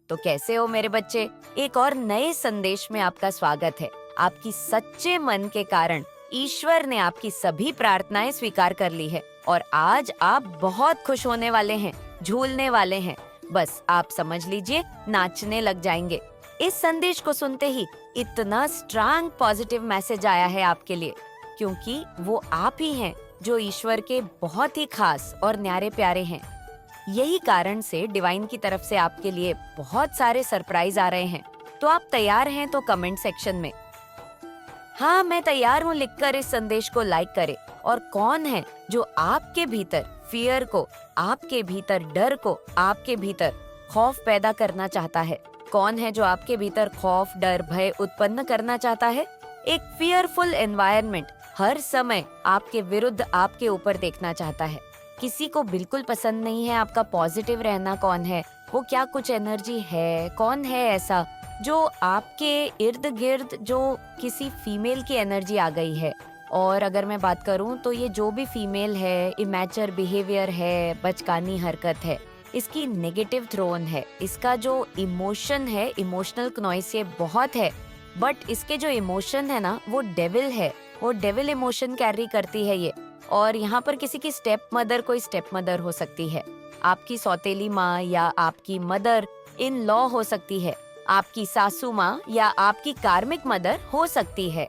तो कैसे हो मेरे बच्चे? एक और नए संदेश में आपका स्वागत है। आपकी सच्चे मन के कारण ईश्वर ने आपकी सभी प्रार्थनाएं स्वीकार कर ली है और आज आप बहुत खुश होने वाले हैं, झूलने वाले हैं। बस आप समझ लीजिए, नाचने लग जाएंगे। इस संदेश को सुनते ही इतना स्ट्रांग पॉजिटिव मैसेज आया है आपके लिए, क्योंकि वो आप ही हैं जो ईश्वर के बहुत ही खास और न्यारे प्यारे हैं। यही कारण से डिवाइन की तरफ से आपके लिए बहुत सारे सरप्राइज आ रहे हैं। तो आप तैयार हैं तो कमेंट सेक्शन में हाँ मैं तैयार हूँ लिखकर इस संदेश को लाइक करें। और कौन है जो आपके भीतर फियर को, आपके भीतर डर को, आपके भीतर खौफ पैदा करना चाहता है? कौन है जो आपके भीतर खौफ, डर, भय उत्पन्न करना चाहता है? एक फियरफुल एनवायरनमेंट हर समय आपके विरुद्ध आपके ऊपर देखना चाहता है। किसी को बिल्कुल पसंद नहीं है आपका पॉजिटिव रहना। कौन है वो? क्या कुछ एनर्जी है? कौन है ऐसा जो आपके इर्द गिर्द, जो किसी फीमेल की एनर्जी आ गई है? और अगर मैं बात करूं तो ये जो भी फीमेल है, इमैच्योर बिहेवियर है, बचकानी हरकत है, इसकी नेगेटिव थ्रोन है। इसका जो इमोशन है, इमोशनल नॉइस ये बहुत है, बट इसके जो इमोशन है ना, वो डेविल है। वो डेविल इमोशन कैरी करती है ये। और यहाँ पर किसी की स्टेप मदर, कोई स्टेप मदर हो सकती है, आपकी सौतेली माँ या आपकी मदर इन लॉ हो सकती है, आपकी सासू माँ या आपकी कार्मिक मदर हो सकती है।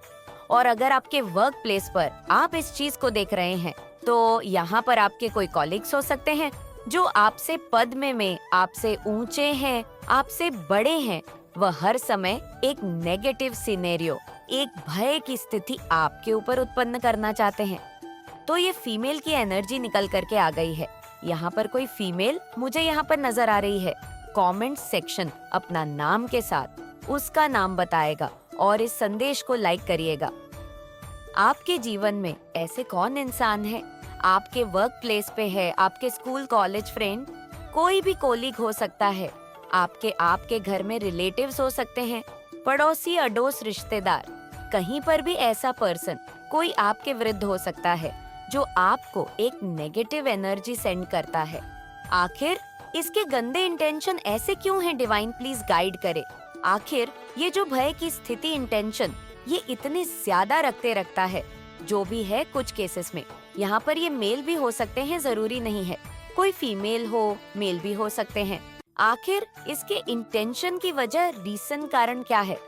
और अगर आपके वर्क प्लेस पर आप इस चीज को देख रहे हैं तो यहाँ पर आपके कोई कॉलीग्स हो सकते हैं जो आपसे पद में आपसे ऊंचे हैं, आपसे बड़े हैं। वह हर समय एक नेगेटिव सिनेरियो, एक भय की स्थिति आपके ऊपर उत्पन्न करना चाहते हैं। तो ये फीमेल की एनर्जी निकल करके आ गई है। यहाँ पर कोई फीमेल मुझे यहाँ पर नजर आ रही है। कमेंट सेक्शन अपना नाम के साथ उसका नाम बताएगा और इस संदेश को लाइक करिएगा। आपके जीवन में ऐसे कौन इंसान है? आपके वर्क प्लेस पे है, आपके स्कूल कॉलेज फ्रेंड, कोई भी कोलीग हो सकता है, आपके घर में रिलेटिव्स हो सकते हैं, पड़ोसी, अड़ोस, रिश्तेदार, कहीं पर भी ऐसा पर्सन कोई आपके विरुद्ध हो सकता है जो आपको एक नेगेटिव एनर्जी सेंड करता है। आखिर इसके गंदे इंटेंशन ऐसे क्यों हैं? डिवाइन प्लीज गाइड करे। आखिर ये जो भय की स्थिति, इंटेंशन, ये इतने ज्यादा रखता है। जो भी है, कुछ केसेस में यहाँ पर ये मेल भी हो सकते हैं, जरूरी नहीं है। कोई फीमेल हो, मेल भी हो सकते हैं। आखिर इसके इंटेंशन की वजह, रीजन, कारण क्या है?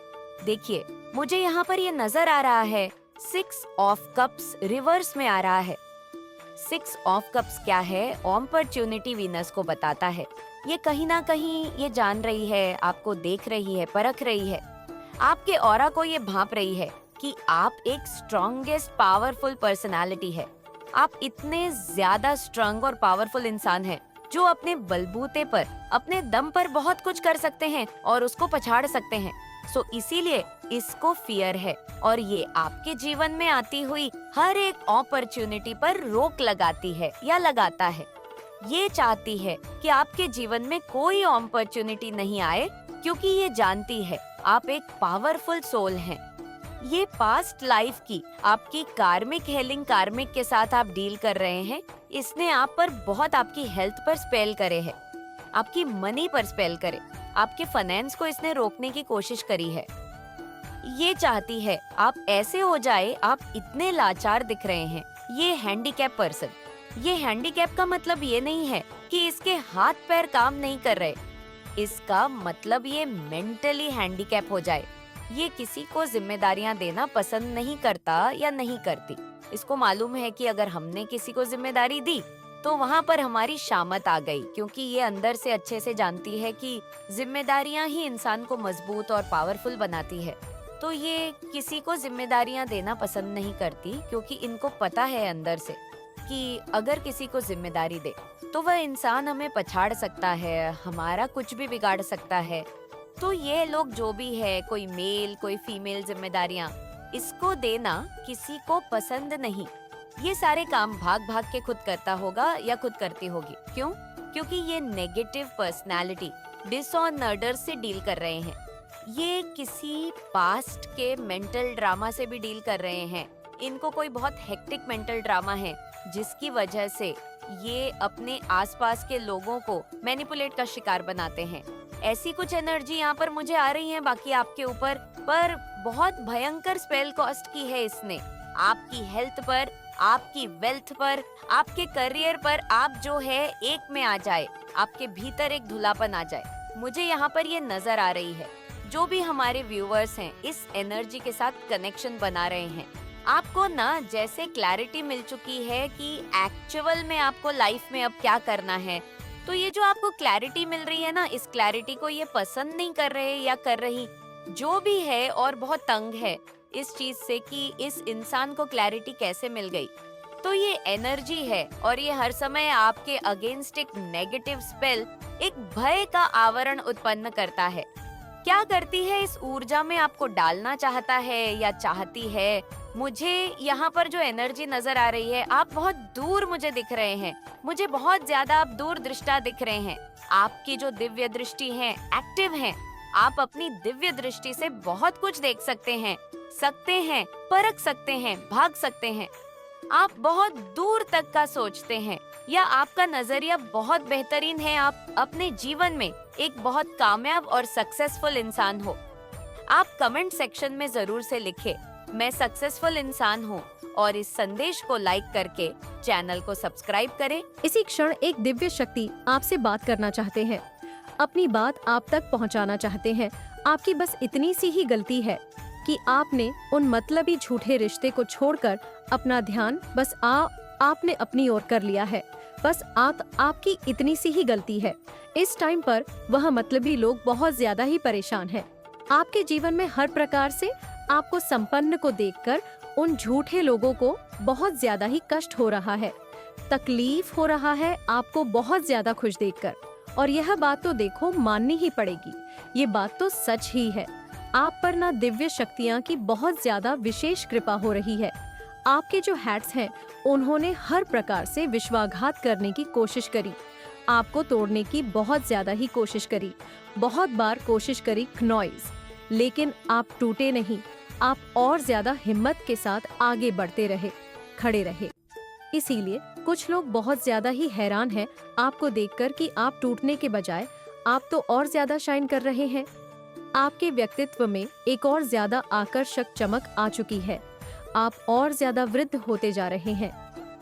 देखिए, मुझे यहाँ पर ये नजर आ रहा है 6 ऑफ कप्स रिवर्स में आ रहा है। 6 ऑफ कप्स क्या है? अपॉर्चुनिटी वीनस को बताता है। ये कहीं ना कहीं ये जान रही है, आपको देख रही है, परख रही है, आपके ऑरा को ये भांप रही है कि आप एक स्ट्रॉन्गेस्ट पावरफुल पर्सनालिटी है। आप इतने ज्यादा स्ट्रांग और पावरफुल इंसान हैं जो अपने बलबूते पर, अपने दम पर बहुत कुछ कर सकते हैं और उसको पछाड़ सकते हैं। सो इसीलिए इसको फियर है और ये आपके जीवन में आती हुई हर एक अपॉर्चुनिटी पर रोक लगाती है या लगाता है। ये चाहती है कि आपके जीवन में कोई अपॉर्चुनिटी नहीं आए, क्योंकि ये जानती है आप एक पावरफुल सोल हैं। ये पास्ट लाइफ की आपकी कार्मिक हेलिंग, कार्मिक के साथ आप डील कर रहे हैं। इसने आप पर बहुत, आपकी हेल्थ पर स्पेल करे है, आपकी मनी पर स्पेल करे, आपके फाइनेंस को इसने रोकने की कोशिश करी है। ये चाहती है आप ऐसे हो जाए, आप इतने लाचार दिख रहे हैं। ये हैंडीकैप पर्सन, ये हैंडीकैप का मतलब ये नहीं है कि इसके हाथ पैर काम नहीं कर रहे। इसका मतलब ये मेंटली हैंडीकैप हो जाए। ये किसी को जिम्मेदारियां देना पसंद नहीं करता या नहीं करती। इसको मालूम है कि अगर हमने किसी को जिम्मेदारी दी तो वहाँ पर हमारी शामत आ गई, क्योंकि ये अंदर से अच्छे से जानती है कि जिम्मेदारियां ही इंसान को मजबूत और पावरफुल बनाती है। तो ये किसी को जिम्मेदारियां देना पसंद नहीं करती, क्योंकि इनको पता है अंदर से कि अगर किसी को जिम्मेदारी दे तो वह इंसान हमें पछाड़ सकता है, हमारा कुछ भी बिगाड़ सकता है। तो ये लोग जो भी है, कोई मेल, कोई फीमेल, जिम्मेदारियां इसको देना किसी को पसंद नहीं। ये सारे काम भाग भाग के खुद करता होगा या खुद करती होगी। क्यों? क्योंकि ये नेगेटिव पर्सनालिटी, डिसऑनर्डर से डील कर रहे हैं। ये किसी पास्ट के मेंटल ड्रामा से भी डील कर रहे हैं। इनको कोई बहुत हेक्टिक मेंटल ड्रामा है, जिसकी वजह से ये अपने आसपास के लोगों को मैनिपुलेट का शिकार बनाते हैं। ऐसी कुछ एनर्जी यहाँ पर मुझे आ रही है बाकी आपके ऊपर, पर बहुत भयंकर स्पेल कॉस्ट की है इसने आपकी हेल्थ पर, आपकी वेल्थ पर, आपके करियर पर। आप जो है एक में आ जाए, आपके भीतर एक धुलापन आ जाए। मुझे यहाँ पर ये नजर आ रही है। जो भी हमारे व्यूअर्स हैं इस एनर्जी के साथ कनेक्शन बना रहे हैं, आपको ना जैसे क्लैरिटी मिल चुकी है कि एक्चुअल में आपको लाइफ में अब क्या करना है। तो ये जो आपको क्लैरिटी मिल रही है ना, इस क्लैरिटी को ये पसंद नहीं कर रहे या कर रही जो भी है, और बहुत तंग है इस चीज से कि इस इंसान को क्लैरिटी कैसे मिल गई। तो ये एनर्जी है और ये हर समय आपके अगेंस्ट एक नेगेटिव स्पेल, एक भय का आवरण उत्पन्न करता है। क्या करती है इस ऊर्जा में आपको डालना चाहता है या चाहती है। मुझे यहाँ पर जो एनर्जी नजर आ रही है, आप बहुत दूर मुझे दिख रहे हैं, मुझे बहुत ज्यादा आप दूर दृष्टा दिख रहे हैं। आपकी जो दिव्य दृष्टि है एक्टिव है, आप अपनी दिव्य दृष्टि से बहुत कुछ देख सकते हैं, परख सकते हैं, भाग सकते हैं। आप बहुत दूर तक का सोचते हैं या आपका नजरिया बहुत बेहतरीन है। आप अपने जीवन में एक बहुत कामयाब और सक्सेसफुल इंसान हो। आप कमेंट सेक्शन में जरूर से लिखें, मैं सक्सेसफुल इंसान हूँ, और इस संदेश को लाइक करके चैनल को सब्सक्राइब करें। इसी क्षण एक दिव्य शक्ति आपसे बात करना चाहते हैं, अपनी बात आप तक पहुंचाना चाहते हैं। आपकी बस इतनी सी ही गलती है कि आपने उन मतलबी झूठे रिश्ते को छोड़कर अपना ध्यान बस आपने अपनी ओर कर लिया है। बस आपकी इतनी सी ही गलती है। इस टाइम पर वह मतलबी लोग बहुत ज्यादा ही परेशान हैं। आपके जीवन में हर प्रकार से आपको संपन्न को देखकर उन झूठे लोगों को बहुत ज्यादा ही कष्ट हो रहा है, तकलीफ हो रहा है आपको बहुत ज्यादा खुश देखकर। और यह बात तो देखो माननी ही पड़ेगी, ये बात तो सच ही है। आप पर ना दिव्य शक्तियाँ की बहुत ज्यादा विशेष कृपा हो रही है। आपके जो हैट्स हैं उन्होंने हर प्रकार से विश्वासघात करने की कोशिश करी, आपको तोड़ने की बहुत ज्यादा ही कोशिश करी, बहुत बार कोशिश करी क्नॉइज, लेकिन आप टूटे नहीं। आप और ज्यादा हिम्मत के साथ आगे बढ़ते रहे, खड़े रहे। इसीलिए कुछ लोग बहुत ज्यादा ही हैरान हैं आपको देखकर कि आप टूटने के बजाय आप तो और ज्यादा शाइन कर रहे हैं। आपके व्यक्तित्व में एक और ज्यादा आकर्षक चमक आ चुकी है। आप और ज्यादा वृद्ध होते जा रहे हैं,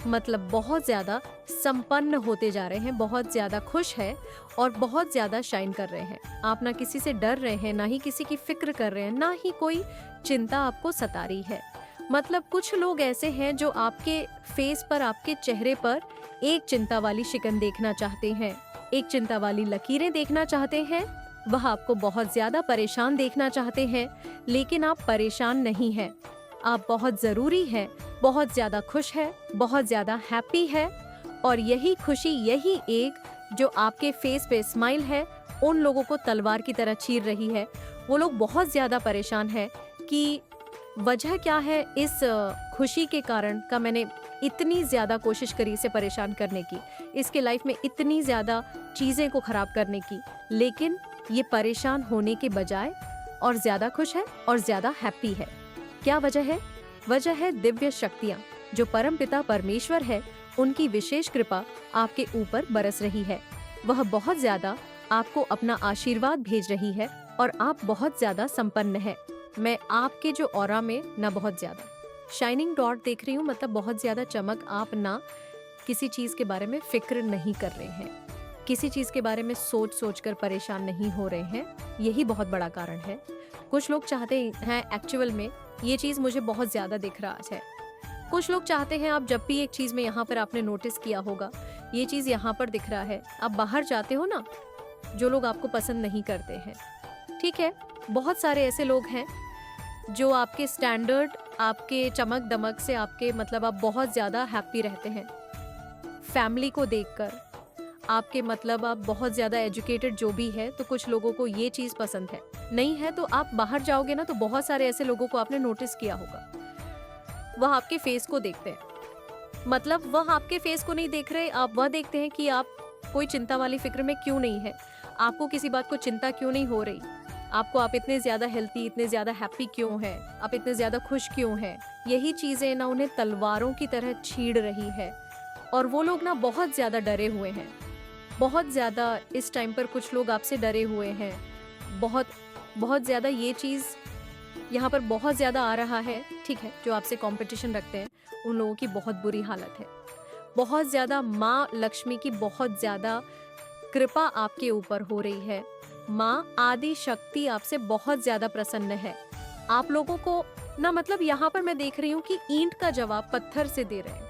मतलब बहुत ज्यादा संपन्न होते जा रहे हैं, बहुत ज्यादा खुश है और बहुत ज्यादा शाइन कर रहे हैं। आप ना किसी से डर रहे हैं, ना ही किसी की फिक्र कर रहे हैं, ना ही कोई चिंता आपको सता रही है। मतलब कुछ लोग ऐसे हैं जो आपके फेस पर, आपके चेहरे पर एक चिंता वाली शिकन देखना चाहते हैं, एक चिंता वाली लकीरें देखना चाहते हैं। वह आपको बहुत ज्यादा परेशान देखना चाहते हैं, लेकिन आप परेशान नहीं हैं। आप बहुत जरूरी है, बहुत ज्यादा खुश है, बहुत ज्यादा हैप्पी है। और यही खुशी, यही एक जो आपके फेस पे स्माइल है, उन लोगों को तलवार की तरह चीर रही है। वो लोग बहुत ज्यादा परेशान है कि वजह क्या है इस खुशी के कारण का। मैंने इतनी ज्यादा कोशिश करी इसे परेशान करने की, इसके लाइफ में इतनी ज्यादा चीजें को खराब करने की, लेकिन ये परेशान होने के बजाय और ज्यादा खुश है और ज्यादा हैप्पी है। क्या वजह है? वजह है दिव्य शक्तियाँ, जो परमपिता परमेश्वर है, उनकी विशेष कृपा आपके ऊपर बरस रही है। वह बहुत ज्यादा आपको अपना आशीर्वाद भेज रही है और आप बहुत ज्यादा संपन्न है। मैं आपके जो ऑरा में ना बहुत ज्यादा शाइनिंग डॉट देख रही हूँ, मतलब बहुत ज्यादा चमक। आप ना किसी चीज के बारे में फिक्र नहीं कर रहे हैं, किसी चीज के बारे में सोच कर परेशान नहीं हो रहे हैं। यही बहुत बड़ा कारण है। कुछ लोग चाहते हैं, एक्चुअल में ये चीज मुझे बहुत ज्यादा दिख रहा है। कुछ लोग चाहते हैं, आप जब भी एक चीज में यहाँ पर आपने नोटिस किया होगा, ये चीज यहाँ पर दिख रहा है, आप बाहर जाते हो ना, जो लोग आपको पसंद नहीं करते हैं, ठीक है, बहुत सारे ऐसे लोग हैं जो आपके स्टैंडर्ड, आपके चमक दमक से, आपके मतलब आप बहुत ज्यादा हैप्पी रहते हैं। फैमिली को देखकर आपके मतलब आप बहुत ज्यादा एजुकेटेड जो भी है, तो कुछ लोगों को ये चीज पसंद है। नहीं है तो आप बाहर जाओगे ना, तो बहुत सारे ऐसे लोगों को आपने नोटिस किया होगा, वह आपके फेस को देखते हैं। मतलब वह आपके फेस को नहीं देख रहे, आप वह देखते हैं कि आप कोई चिंता वाली फिक्र में क्यों नहीं है, आपको किसी बात को चिंता क्यों नहीं हो रही, आप इतने ज्यादा हेल्थी, इतने ज्यादा हैप्पी क्यों है, आप इतने ज्यादा खुश क्यों हैं। यही चीजें ना उन्हें तलवारों की तरह छीड़ रही है और वो लोग ना बहुत ज्यादा डरे हुए हैं। बहुत ज़्यादा इस टाइम पर कुछ लोग आपसे डरे हुए हैं। बहुत बहुत ज़्यादा ये चीज़ यहाँ पर बहुत ज़्यादा आ रहा है, ठीक है, जो आपसे कंपटीशन रखते हैं उन लोगों की बहुत बुरी हालत है। बहुत ज़्यादा माँ लक्ष्मी की बहुत ज़्यादा कृपा आपके ऊपर हो रही है। माँ आदि शक्ति आपसे बहुत ज़्यादा प्रसन्न है। आप लोगों को ना, मतलब यहाँ पर मैं देख रही हूँ कि ईंट का जवाब पत्थर से दे रहे हैं,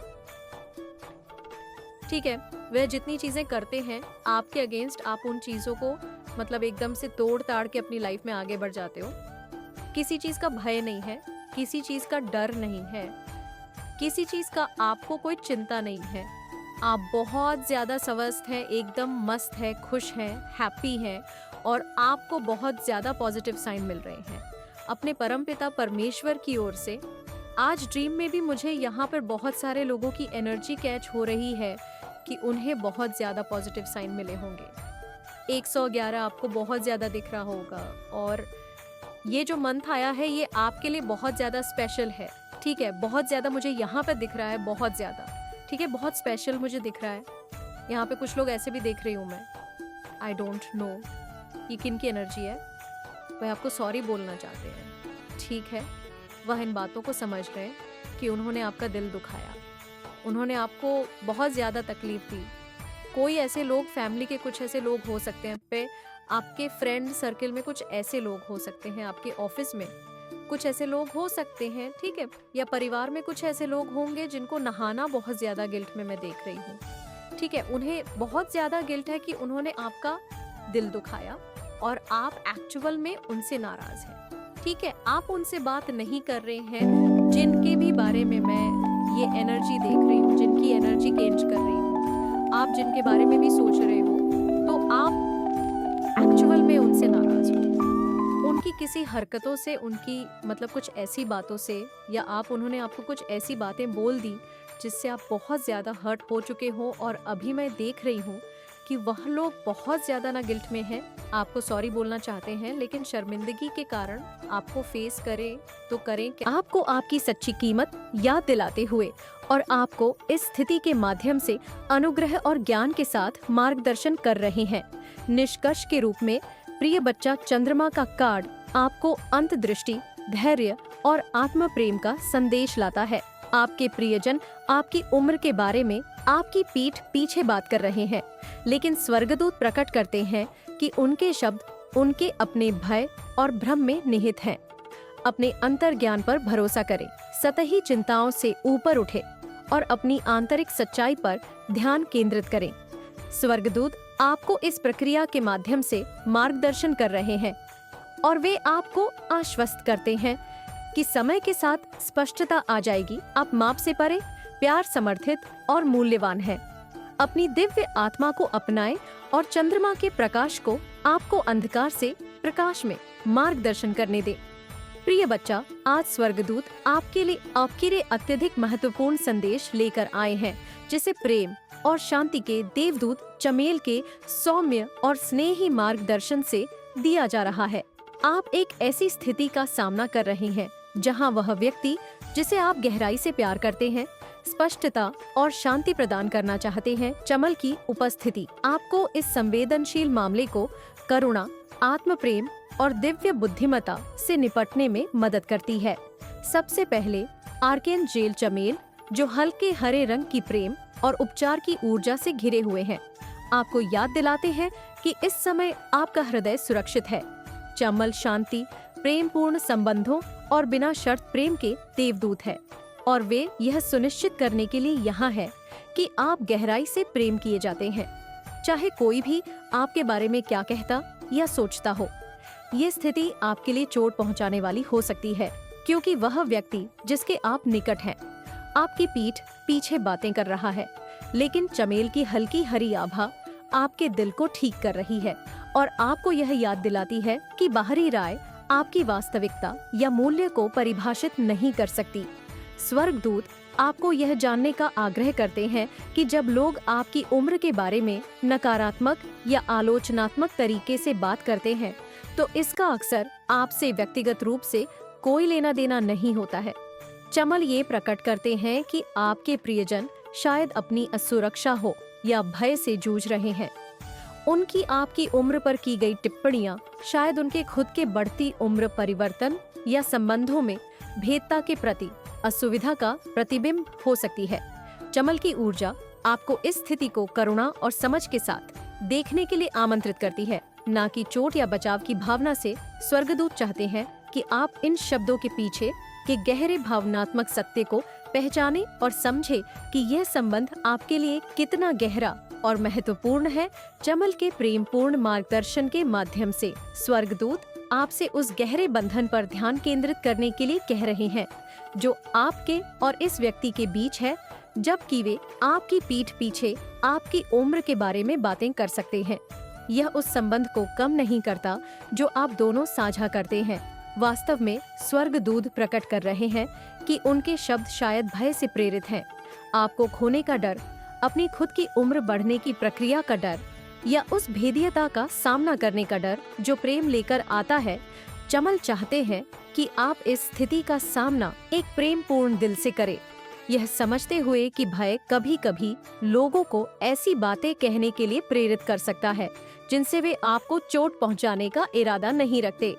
ठीक है। वह जितनी चीजें करते हैं आपके अगेंस्ट, आप उन चीजों को मतलब एकदम से तोड़ ताड़ के अपनी लाइफ में आगे बढ़ जाते हो। किसी चीज का भय नहीं है, किसी चीज का डर नहीं है, किसी चीज का आपको कोई चिंता नहीं है। आप बहुत ज्यादा स्वस्थ हैं, एकदम मस्त है, खुश हैं, हैप्पी हैं और आपको बहुत ज्यादा पॉजिटिव साइन मिल रहे हैं अपने परमपिता परमेश्वर की ओर से। आज ड्रीम में भी मुझे यहाँ पर बहुत सारे लोगों की एनर्जी कैच हो रही है कि उन्हें बहुत ज्यादा पॉजिटिव साइन मिले होंगे। 111 आपको बहुत ज्यादा दिख रहा होगा और ये जो मंथ आया है ये आपके लिए बहुत ज्यादा स्पेशल है, ठीक है। बहुत ज्यादा मुझे यहाँ पर दिख रहा है, बहुत ज्यादा, ठीक है, बहुत स्पेशल मुझे दिख रहा है। यहाँ पे कुछ लोग ऐसे भी देख रही हूँ मैं। आई डोंट नो ये किन की एनर्जी है। वह आपको सॉरी बोलना चाहते हैं, ठीक है। वह इन बातों को समझ रहे हैं कि उन्होंने आपका दिल दुखाया, उन्होंने आपको बहुत ज़्यादा तकलीफ दी। कोई ऐसे लोग, फैमिली के कुछ ऐसे लोग हो सकते हैं पे, आपके फ्रेंड सर्कल में कुछ ऐसे लोग हो सकते हैं, आपके ऑफिस में कुछ ऐसे लोग हो सकते हैं, ठीक है, या परिवार में कुछ ऐसे लोग होंगे जिनको नहाना बहुत ज़्यादा गिल्ट में मैं देख रही हूँ, ठीक है। उन्हें बहुत ज़्यादा गिल्ट है कि उन्होंने आपका दिल दुखाया और आप एक्चुअल में उनसे नाराज़ हैं, ठीक है। आप उनसे बात नहीं कर रहे हैं जिनके भी बारे में मैं ये एनर्जी देख रही हूँ, जिनकी एनर्जी चेंज कर रही हूँ, आप जिनके बारे में भी सोच रहे हो, तो आप एक्चुअल में उनसे नाराज हो। उनकी किसी हरकतों से, उनकी मतलब कुछ ऐसी बातों से, या उन्होंने आपको कुछ ऐसी बातें बोल दी जिससे आप बहुत ज़्यादा हर्ट हो चुके हो और अभी मैं देख रही हूँ कि वह लोग बहुत ज़्यादा ना गिल्ट में हैं, आपको सॉरी बोलना चाहते हैं, लेकिन शर्मिंदगी के कारण आपको फेस करें तो करें क्या। आपको आपकी सच्ची कीमत याद दिलाते हुए और आपको इस स्थिति के माध्यम से अनुग्रह और ज्ञान के साथ मार्गदर्शन कर रहे हैं। निष्कर्ष के रूप में प्रिय बच्चा चंद्रमा का कार्ड आपको अंतर्दृष्टि, धैर्य और आत्म प्रेम का संदेश लाता है। आपके प्रियजन आपकी उम्र के बारे में आपकी पीठ पीछे बात कर रहे हैं, लेकिन स्वर्गदूत प्रकट करते हैं कि उनके शब्द उनके अपने भय और भ्रम में निहित हैं। अपने अंतर्ज्ञान पर भरोसा करें, सतही चिंताओं से ऊपर उठे और अपनी आंतरिक सच्चाई पर ध्यान केंद्रित करें। स्वर्गदूत आपको इस प्रक्रिया के माध्यम से मार्गदर्शन कर रहे हैं और वे आपको आश्वस्त करते हैं कि समय के साथ स्पष्टता आ जाएगी। आप माप से परे, प्यार समर्थित और मूल्यवान हैं। अपनी दिव्य आत्मा को अपनाएं और चंद्रमा के प्रकाश को आपको अंधकार से प्रकाश में मार्गदर्शन करने दें। प्रिय बच्चा, आज स्वर्गदूत आपके लिए अत्यधिक महत्वपूर्ण संदेश लेकर आए हैं, जिसे प्रेम और शांति के देवदूत चमेल के सौम्य और स्नेही मार्गदर्शन से दिया जा रहा है। आप एक ऐसी स्थिति का सामना कर रहे हैं जहां वह व्यक्ति जिसे आप गहराई से प्यार करते हैं, स्पष्टता और शांति प्रदान करना चाहते हैं। चमल की उपस्थिति आपको इस संवेदनशील मामले को करुणा, आत्म प्रेम और दिव्य बुद्धिमत्ता से निपटने में मदद करती है। सबसे पहले आर्केंजेल चमेल, जो हल्के हरे रंग की प्रेम और उपचार की ऊर्जा से घिरे हुए हैं, आपको याद दिलाते हैं कि इस समय आपका हृदय सुरक्षित है। चमल शांति, प्रेम पूर्ण संबंधों और बिना शर्त प्रेम के देवदूत है और वे यह सुनिश्चित करने के लिए यहाँ है कि आप गहराई से प्रेम किए जाते हैं, चाहे कोई भी आपके बारे में क्या कहता या सोचता हो। ये स्थिति आपके लिए चोट पहुंचाने वाली हो सकती है, क्योंकि वह व्यक्ति जिसके आप निकट हैं आपकी पीठ पीछे बातें कर रहा है, लेकिन चमेल की हल्की हरी आभा आपके दिल को ठीक कर रही है और आपको यह याद दिलाती है कि बाहरी राय आपकी वास्तविकता या मूल्य को परिभाषित नहीं कर सकती। स्वर्गदूत आपको यह जानने का आग्रह करते हैं कि जब लोग आपकी उम्र के बारे में नकारात्मक या आलोचनात्मक तरीके से बात करते हैं, तो इसका अक्सर आपसे व्यक्तिगत रूप से कोई लेना देना नहीं होता है। चमल ये प्रकट करते हैं कि आपके प्रियजन शायद अपनी असुरक्षा हो या भय से जूझ रहे हैं। उनकी आपकी उम्र पर की गई टिप्पणियां शायद उनके खुद के बढ़ती उम्र परिवर्तन या संबंधों में भेदता के प्रति असुविधा का प्रतिबिंब हो सकती है। चमल की ऊर्जा आपको इस स्थिति को करुणा और समझ के साथ देखने के लिए आमंत्रित करती है, ना कि चोट या बचाव की भावना से। स्वर्गदूत चाहते हैं कि आप इन शब्दों के पीछे के गहरे भावनात्मक सत्य को पहचाने और समझे कि यह संबंध आपके लिए कितना गहरा और महत्वपूर्ण है। चमल के प्रेमपूर्ण मार्गदर्शन के माध्यम से स्वर्गदूत आपसे उस गहरे बंधन पर ध्यान केंद्रित करने के लिए कह रहे हैं जो आपके और इस व्यक्ति के बीच है, जबकि वे आपकी पीठ पीछे आपकी उम्र के बारे में बातें कर सकते हैं। यह उस संबंध को कम नहीं करता जो आप दोनों साझा करते हैं। वास्तव में स्वर्गदूत प्रकट कर रहे हैं कि उनके शब्द शायद भय से प्रेरित हैं। आपको खोने का डर, अपनी खुद की उम्र बढ़ने की प्रक्रिया का डर या उस भेदियता का सामना करने का डर जो प्रेम लेकर आता है। चमल चाहते हैं कि आप इस स्थिति का सामना एक प्रेमपूर्ण दिल से करें, यह समझते हुए कि भय कभी कभी लोगों को ऐसी बातें कहने के लिए प्रेरित कर सकता है जिनसे वे आपको चोट पहुंचाने का इरादा नहीं रखते।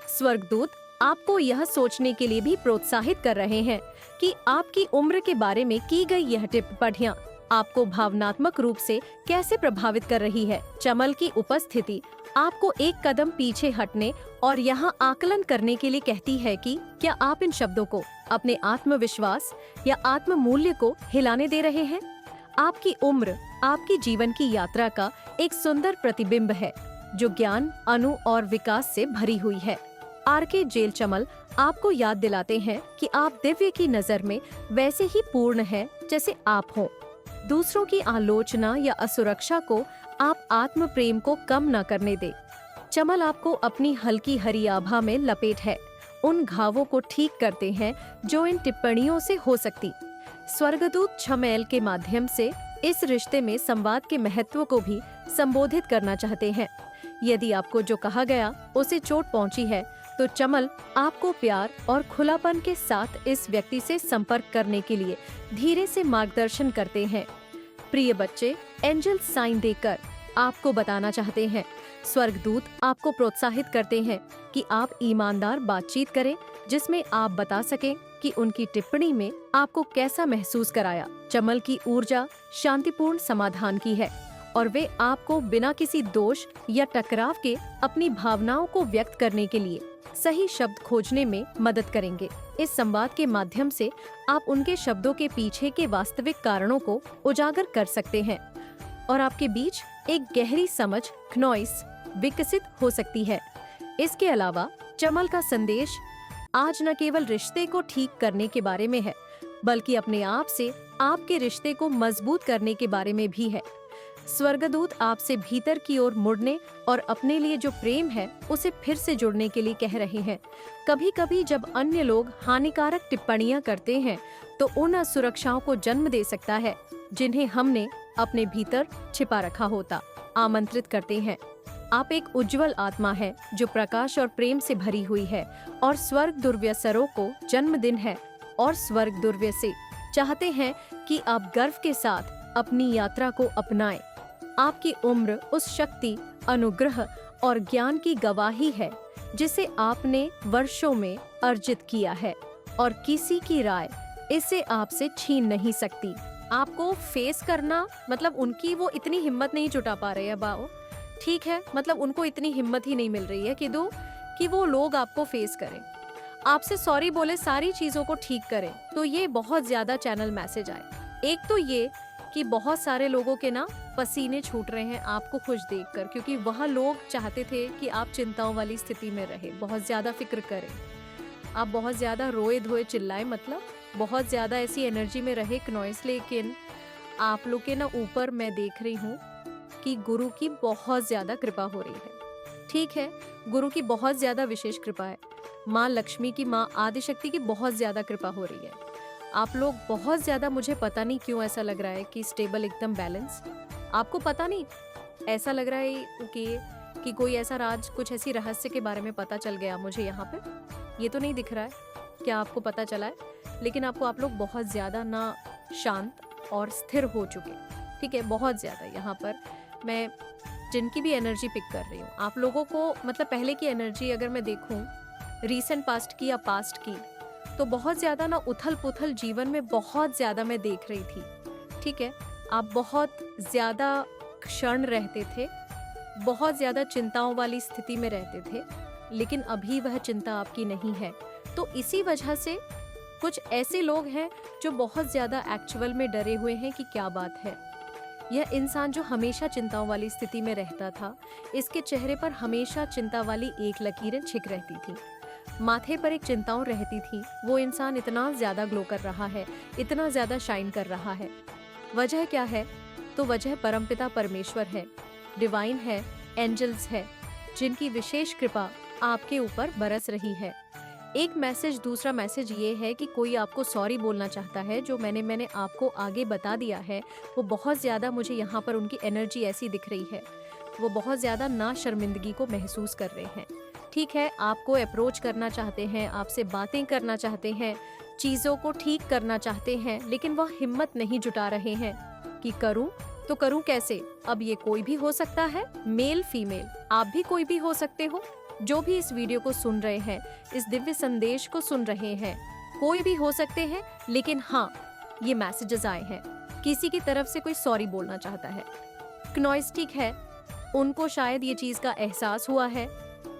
स्वर्गदूत आपको यह सोचने के लिए भी प्रोत्साहित कर रहे हैं कि आपकी उम्र के बारे में की गई यह टिप्पणियां आपको भावनात्मक रूप से कैसे प्रभावित कर रही है। चमल की उपस्थिति आपको एक कदम पीछे हटने और यहाँ आकलन करने के लिए कहती है कि क्या आप इन शब्दों को अपने आत्मविश्वास या आत्म मूल्य को हिलाने दे रहे हैं। आपकी उम्र आपकी जीवन की यात्रा का एक सुंदर प्रतिबिंब है जो ज्ञान, अनु और विकास से भरी हुई है। आर.के. जेल चमल आपको याद दिलाते हैं कि आप दिव्य की नजर में वैसे ही पूर्ण हैं जैसे आप हों। दूसरों की आलोचना या असुरक्षा को आप आत्म प्रेम को कम न करने दे। चमल आपको अपनी हल्की हरी आभा में लपेट है, उन घावों को ठीक करते हैं जो इन टिप्पणियों से हो सकती। स्वर्गदूत छमेल के माध्यम से इस रिश्ते में संवाद के महत्व को भी संबोधित करना चाहते हैं। यदि आपको जो कहा गया उसे चोट पहुंची है तो चमल आपको प्यार और खुलापन के साथ इस व्यक्ति से संपर्क करने के लिए धीरे से मार्गदर्शन करते हैं। प्रिय बच्चे, एंजल साइन देकर आपको बताना चाहते हैं। स्वर्गदूत आपको प्रोत्साहित करते हैं कि आप ईमानदार बातचीत करें जिसमें आप बता सकें कि उनकी टिप्पणी में आपको कैसा महसूस कराया। चमल की ऊर्जा शांतिपूर्ण समाधान की है और वे आपको बिना किसी दोष या टकराव के अपनी भावनाओं को व्यक्त करने के लिए सही शब्द खोजने में मदद करेंगे। इस संवाद के माध्यम से आप उनके शब्दों के पीछे के वास्तविक कारणों को उजागर कर सकते हैं और आपके बीच एक गहरी समझ क्नॉइस विकसित हो सकती है। इसके अलावा चमल का संदेश आज न केवल रिश्ते को ठीक करने के बारे में है, बल्कि अपने आप से आपके रिश्ते को मजबूत करने के बारे में भी है। स्वर्गदूत आपसे भीतर की ओर मुड़ने और अपने लिए जो प्रेम है उसे फिर से जुड़ने के लिए कह रहे हैं। कभी कभी जब अन्य लोग हानिकारक टिप्पणियां करते हैं तो उन असुरक्षाओं को जन्म दे सकता है जिन्हें हमने अपने भीतर छिपा रखा होता। आमंत्रित करते हैं, आप एक उज्जवल आत्मा है जो प्रकाश और प्रेम से भरी हुई है और स्वर्ग दुर्व्यसरों को जन्मदिन है और स्वर्ग दुर्व्य से चाहते हैं कि आप गर्व के साथ अपनी यात्रा को अपनाएं। आपकी उम्र उस शक्ति, अनुग्रह और ज्ञान की गवाही है जिसे आपने वर्षों में अर्जित किया है और किसी की राय इसे आपसे छीन नहीं सकती। आपको फेस करना मतलब उनकी वो इतनी हिम्मत नहीं जुटा पा रहे हैं बाओ, ठीक है, मतलब उनको इतनी हिम्मत ही नहीं मिल रही है कि वो लोग आपको फेस करें, आपसे सॉरी बोले, सारी चीजों को ठीक करें। तो ये बहुत ज्यादा चैनल मैसेज आए। एक तो ये कि बहुत सारे लोगों के ना पसीने छूट रहे हैं आपको खुश देखकर, क्योंकि वह लोग चाहते थे कि आप चिंताओं वाली स्थिति में रहे, बहुत ज्यादा फिक्र करें, आप बहुत ज्यादा रोए धोए चिल्लाए, मतलब बहुत ज्यादा ऐसी एनर्जी में रहे नॉइस। लेकिन आप लोग के ना ऊपर मैं देख रही हूँ कि गुरु की बहुत ज्यादा कृपा हो रही है। ठीक है, गुरु की बहुत ज्यादा विशेष कृपा है, माँ लक्ष्मी की, माँ आदिशक्ति की बहुत ज्यादा कृपा हो रही है। आप लोग बहुत ज्यादा, मुझे पता नहीं क्यों ऐसा लग रहा है कि स्टेबल, एकदम बैलेंस। आपको पता नहीं, ऐसा लग रहा है कि कोई ऐसा राज, कुछ ऐसी रहस्य के बारे में पता चल गया मुझे यहाँ पे। ये तो नहीं दिख रहा है क्या आपको पता चला है, लेकिन आप लोग बहुत ज्यादा ना शांत और स्थिर हो चुके, ठीक है, बहुत ज्यादा। यहाँ पर मैं जिनकी भी एनर्जी पिक कर रही हूँ। आप लोगों को मतलब पहले की एनर्जी अगर मैं देखूँ, रीसेंट पास्ट की या पास्ट की, तो बहुत ज़्यादा ना उथल पुथल जीवन में बहुत ज़्यादा मैं देख रही थी। ठीक है, आप बहुत ज़्यादा क्षण रहते थे, बहुत ज़्यादा चिंताओं वाली स्थिति में रहते थे, लेकिन अभी वह चिंता आपकी नहीं है। तो इसी वजह से कुछ ऐसे लोग हैं जो बहुत ज़्यादा एक्चुअल में डरे हुए हैं कि क्या बात है। यह इंसान जो हमेशा चिंताओं वाली स्थिति में रहता था, इसके चेहरे पर हमेशा चिंता वाली एक लकीरें छिप रहती थी, माथे पर एक चिंताओं रहती थी। वो इंसान इतना ज़्यादा ग्लो कर रहा है, इतना ज़्यादा शाइन कर रहा है। वजह क्या है? तो वजह परमपिता परमेश्वर है, डिवाइन है, एंजल्स है, जिनकी विशेष कृपा आपके ऊपर बरस रही है। एक मैसेज, दूसरा मैसेज ये है कि कोई आपको सॉरी बोलना चाहता है। जो मैंने आपको आगे बता दिया है, वो बहुत ज़्यादा मुझे यहाँ पर उनकी एनर्जी ऐसी दिख रही है, वो बहुत ज़्यादा ना शर्मिंदगी को महसूस कर रहे हैं। ठीक है, आपको अप्रोच करना चाहते हैं, आपसे बातें करना चाहते हैं, चीज़ों को ठीक करना चाहते हैं, लेकिन वह हिम्मत नहीं जुटा रहे हैं कि करूं तो करूं कैसे। अब ये कोई भी हो सकता है, मेल फीमेल, आप भी कोई भी हो सकते हो। जो भी इस वीडियो को सुन रहे हैं, इस दिव्य संदेश को सुन रहे हैं, कोई भी हो सकते हैं। लेकिन हाँ, ये मैसेजेस आए हैं, किसी की तरफ से कोई सॉरी बोलना चाहता है। क्नॉइस्टिक है, उनको शायद ये चीज़ का एहसास हुआ है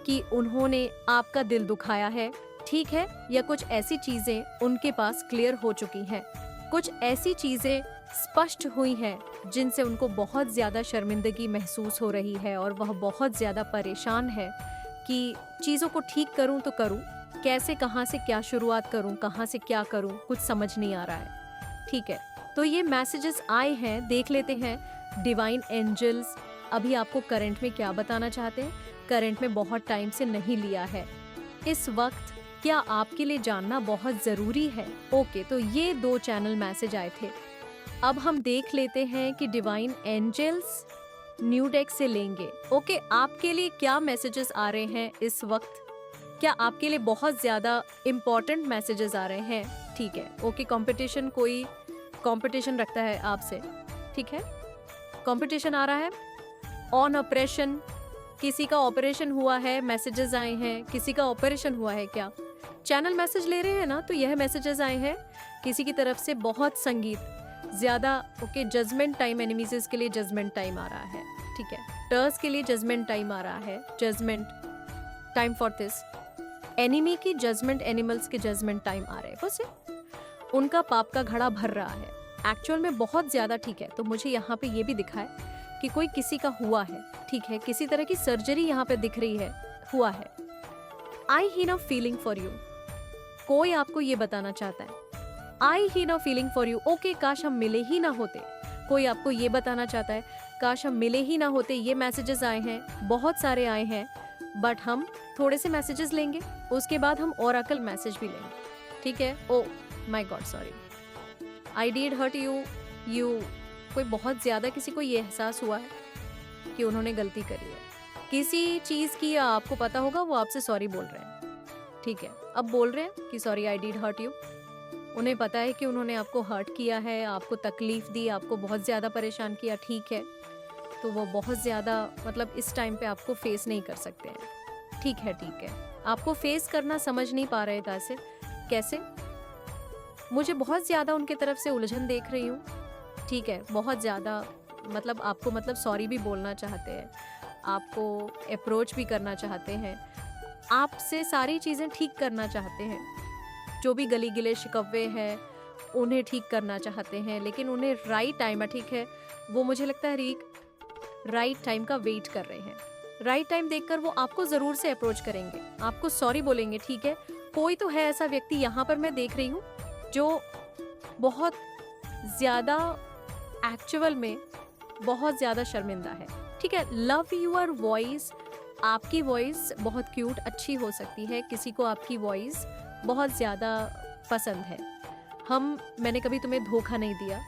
कि उन्होंने आपका दिल दुखाया है, ठीक है, या कुछ ऐसी चीज़ें उनके पास क्लियर हो चुकी हैं, कुछ ऐसी चीज़ें स्पष्ट हुई हैं जिनसे उनको बहुत ज़्यादा शर्मिंदगी महसूस हो रही है और वह बहुत ज़्यादा परेशान है कि चीज़ों को ठीक करूं तो करूं कैसे, कहाँ से क्या शुरुआत करूं, कहाँ से क्या करूं, कुछ समझ नहीं आ रहा है। ठीक है, तो ये मैसेजेस आए हैं, देख लेते हैं डिवाइन एंजल्स अभी आपको करंट में क्या बताना चाहते हैं। करंट में बहुत टाइम से नहीं लिया है, इस वक्त क्या आपके लिए जानना बहुत ज़रूरी है। ओके, तो ये 2 चैनल मैसेज आए थे। अब हम देख लेते हैं कि डिवाइन एंजल्स न्यू डेक से लेंगे। ओके, आपके लिए क्या मैसेजेस आ रहे हैं इस वक्त, क्या आपके लिए बहुत ज़्यादा इम्पॉर्टेंट मैसेजेस आ रहे हैं। ठीक है, ओके, कंपटीशन, कोई कंपटीशन रखता है आपसे, ठीक है, कंपटीशन आ रहा है। ऑन ऑपरेशन, किसी का ऑपरेशन हुआ है, मैसेजेस आए हैं, किसी का ऑपरेशन हुआ है क्या। चैनल मैसेज ले रहे हैं ना, तो यह मैसेजेस आए हैं किसी की तरफ से बहुत संगीत ज़्यादा। ओके, जजमेंट टाइम, एनिमीज के लिए जजमेंट टाइम आ रहा है। ठीक है, टर्स के लिए जजमेंट टाइम आ रहा है, judgment time for this. Enemy की जजमेंट, एनिमल्स के जजमेंट टाइम आ रहे हैं, बस उनका पाप का घड़ा भर रहा है एक्चुअल में बहुत ज़्यादा। ठीक है, तो मुझे यहाँ पे ये भी दिखा है कि कोई किसी का हुआ है, ठीक है, किसी तरह की सर्जरी यहाँ पे दिख रही है, हुआ है। I he no feeling for you, कोई आपको ये बताना चाहता है, I he no feeling for you. Okay, काश हम मिले ही ना होते, कोई आपको ये बताना चाहता है, काश हम मिले ही ना होते। ये मैसेजेस आए हैं, बहुत सारे आए हैं, बट हम थोड़े से मैसेजेस लेंगे, उसके बाद हम ओरेकल मैसेज भी लेंगे। ठीक है, oh my god, sorry, I did hurt you, you, कोई बहुत ज़्यादा किसी को ये एहसास हुआ है कि उन्होंने गलती करी है किसी चीज़ की, या आपको पता होगा वो आपसे सॉरी बोल रहे हैं। ठीक है, अब बोल रहे हैं कि sorry, I did hurt you. उन्हें पता है कि उन्होंने आपको हर्ट किया है, आपको तकलीफ़ दी, आपको बहुत ज़्यादा परेशान किया। ठीक है, तो वो बहुत ज़्यादा मतलब इस टाइम पे आपको फेस नहीं कर सकते हैं। ठीक है, ठीक है, आपको फेस करना समझ नहीं पा रहे कैसे कैसे। मुझे बहुत ज़्यादा उनके तरफ से उलझन देख रही हूँ। ठीक है, बहुत ज़्यादा मतलब आपको मतलब सॉरी भी बोलना चाहते हैं, आपको अप्रोच भी करना चाहते हैं, आपसे सारी चीज़ें ठीक करना चाहते हैं, जो भी गली गिले शिकवे हैं उन्हें ठीक करना चाहते हैं, लेकिन उन्हें राइट टाइम है। ठीक है, वो मुझे लगता है राइट टाइम का वेट कर रहे हैं। राइट टाइम देखकर वो आपको ज़रूर से अप्रोच करेंगे, आपको सॉरी बोलेंगे। ठीक है, कोई तो है ऐसा व्यक्ति यहाँ पर मैं देख रही हूँ जो बहुत ज़्यादा एक्चुअल में बहुत ज़्यादा शर्मिंदा है। ठीक है, लव यूर वॉइस, आपकी वॉइस बहुत क्यूट अच्छी हो सकती है, किसी को आपकी वॉइस बहुत ज़्यादा पसंद है। मैंने कभी तुम्हें धोखा नहीं दिया,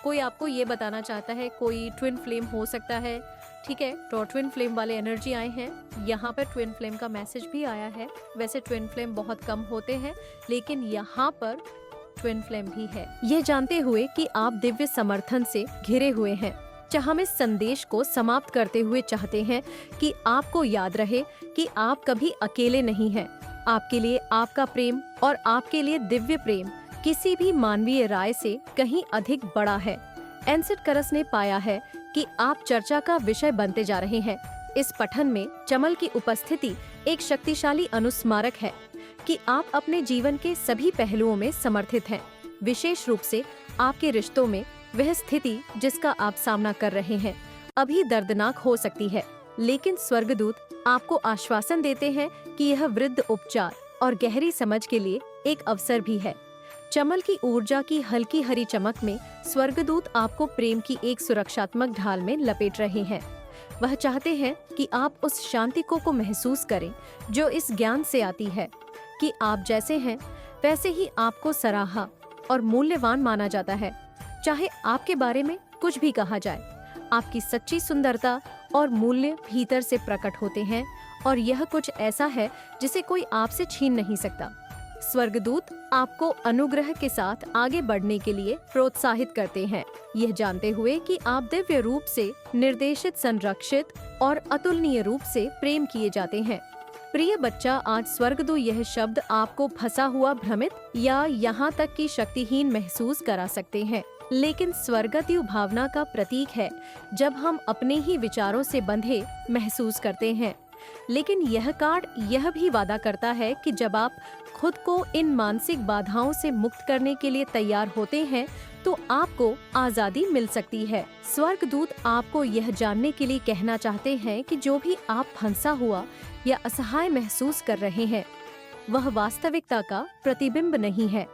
कोई आपको ये बताना चाहता है, कोई ट्विन फ्लेम हो सकता है। ठीक है, तो ट्विन फ्लेम वाले एनर्जी आए हैं, यहाँ पर ट्विन फ्लेम का मैसेज भी आया है। वैसे ट्विन फ्लेम बहुत कम होते हैं, लेकिन यहाँ पर ट्विन फ्लेम भी है। ये जानते हुए कि आप दिव्य समर्थन से घिरे हुए हैं, हम इस संदेश को समाप्त करते हुए चाहते हैं कि आपको याद रहे कि आप कभी अकेले नहीं हैं। आपके लिए आपका प्रेम और आपके लिए दिव्य प्रेम किसी भी मानवीय राय से कहीं अधिक बड़ा है। एनसिड करस ने पाया है कि आप चर्चा का विषय बनते जा रहे हैं। इस पठन में चमल की उपस्थिति एक शक्तिशाली अनुस्मारक है कि आप अपने जीवन के सभी पहलुओं में समर्थित हैं। विशेष रूप से आपके रिश्तों में वह स्थिति जिसका आप सामना कर रहे हैं अभी दर्दनाक हो सकती है, लेकिन स्वर्गदूत आपको आश्वासन देते हैं कि यह वृद्ध उपचार और गहरी समझ के लिए एक अवसर भी है। चमल की ऊर्जा की हल्की हरी चमक में स्वर्गदूत आपको प्रेम की एक सुरक्षात्मक ढाल में लपेट रहे हैं। वह चाहते हैं कि आप उस शांति को महसूस करें जो इस ज्ञान से आती है कि आप जैसे हैं वैसे ही आपको सराहा और मूल्यवान माना जाता है, चाहे आपके बारे में कुछ भी कहा जाए। आपकी सच्ची सुंदरता और मूल्य भीतर से प्रकट होते हैं और यह कुछ ऐसा है जिसे कोई आपसे छीन नहीं सकता। स्वर्गदूत आपको अनुग्रह के साथ आगे बढ़ने के लिए प्रोत्साहित करते हैं, यह जानते हुए कि आप दिव्य रूप से निर्देशित, संरक्षित और अतुलनीय रूप से प्रेम किए जाते हैं। प्रिय बच्चा, आज स्वर्गदूत यह शब्द आपको फंसा हुआ, भ्रमित या यहाँ तक कि शक्तिहीन महसूस करा सकते हैं, लेकिन स्वर्गीय भावना का प्रतीक है जब हम अपने ही विचारों से बंधे महसूस करते हैं। लेकिन यह कार्ड यह भी वादा करता है कि जब आप खुद को इन मानसिक बाधाओं से मुक्त करने के लिए तैयार होते हैं तो आपको आजादी मिल सकती है। स्वर्गदूत आपको यह जानने के लिए कहना चाहते हैं कि जो भी आप फंसा हुआ या असहाय महसूस कर रहे हैं वह वास्तविकता का प्रतिबिंब नहीं है।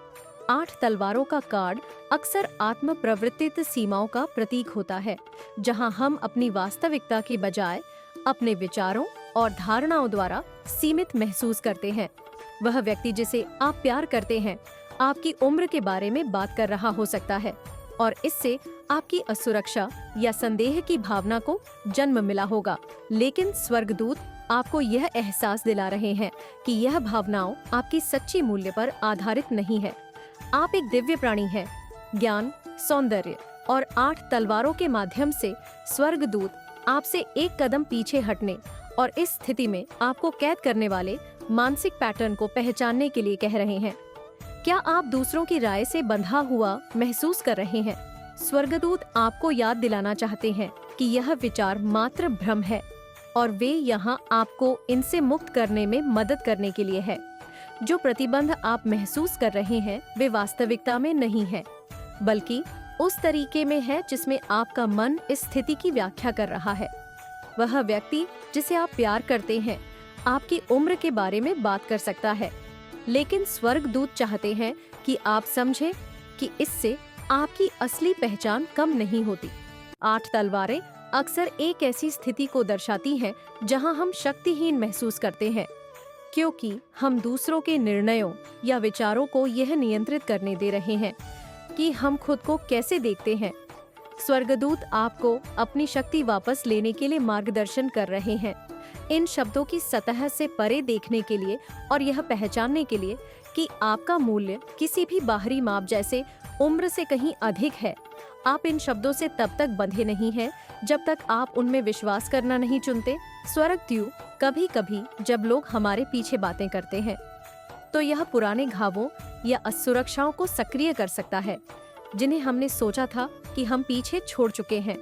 8 तलवारों का कार्ड अक्सर आत्म प्रवृत्तित सीमाओं का प्रतीक होता है, जहां हम अपनी वास्तविकता के बजाय अपने विचारों और धारणाओं द्वारा सीमित महसूस करते हैं। वह व्यक्ति जिसे आप प्यार करते हैं आपकी उम्र के बारे में बात कर रहा हो सकता है और इससे आपकी असुरक्षा या संदेह की भावना को जन्म मिला होगा, लेकिन स्वर्गदूत आपको यह एहसास दिला रहे हैं कि यह भावनाओं आपकी सच्ची मूल्य पर आधारित नहीं है। आप एक दिव्य प्राणी हैं। ज्ञान, सौंदर्य और 8 तलवारों के माध्यम से स्वर्गदूत आपसे एक कदम पीछे हटने और इस स्थिति में आपको कैद करने वाले मानसिक पैटर्न को पहचानने के लिए कह रहे हैं। क्या आप दूसरों की राय से बंधा हुआ महसूस कर रहे हैं? स्वर्गदूत आपको याद दिलाना चाहते हैं कि यह विचार मात्र भ्रम है और वे यहाँ आपको इनसे मुक्त करने में मदद करने के लिए है। जो प्रतिबंध आप महसूस कर रहे हैं वे वास्तविकता में नहीं है, बल्कि उस तरीके में है जिसमें आपका मन इस स्थिति की व्याख्या कर रहा है। वह व्यक्ति जिसे आप प्यार करते हैं आपकी उम्र के बारे में बात कर सकता है, लेकिन स्वर्गदूत चाहते हैं कि आप समझें कि इससे आपकी असली पहचान कम नहीं होती। 8 तलवारें अक्सर एक ऐसी स्थिति को दर्शाती हैं जहां हम शक्तिहीन महसूस करते हैं, क्योंकि हम दूसरों के निर्णयों या विचारों को यह नियंत्रित करने दे रहे हैं कि हम खुद को कैसे देखते हैं। स्वर्गदूत आपको अपनी शक्ति वापस लेने के लिए मार्गदर्शन कर रहे हैं, इन शब्दों की सतह से परे देखने के लिए और यह पहचानने के लिए कि आपका मूल्य किसी भी बाहरी माप जैसे उम्र से कहीं अधिक है। आप इन शब्दों से तब तक बंधे नहीं हैं जब तक आप उनमें विश्वास करना नहीं चुनते। स्वर्गद्यू कभी कभी जब लोग हमारे पीछे बातें करते हैं तो यह पुराने घावों या असुरक्षाओं को सक्रिय कर सकता है जिन्हें हमने सोचा था कि हम पीछे छोड़ चुके हैं।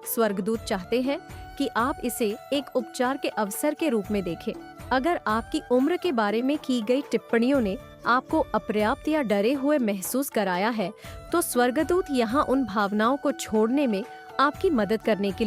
स्वर्गदूत चाहते हैं कि आप इसे एक उपचार के अवसर के रूप में देखें। अगर आपकी उम्र के बारे में की गई टिप्पणियों ने आपको अपर्याप्त या डरे हुए महसूस कराया है, तो स्वर्गदूत यहाँ उन भावनाओं को छोड़ने में आपकी मदद करने के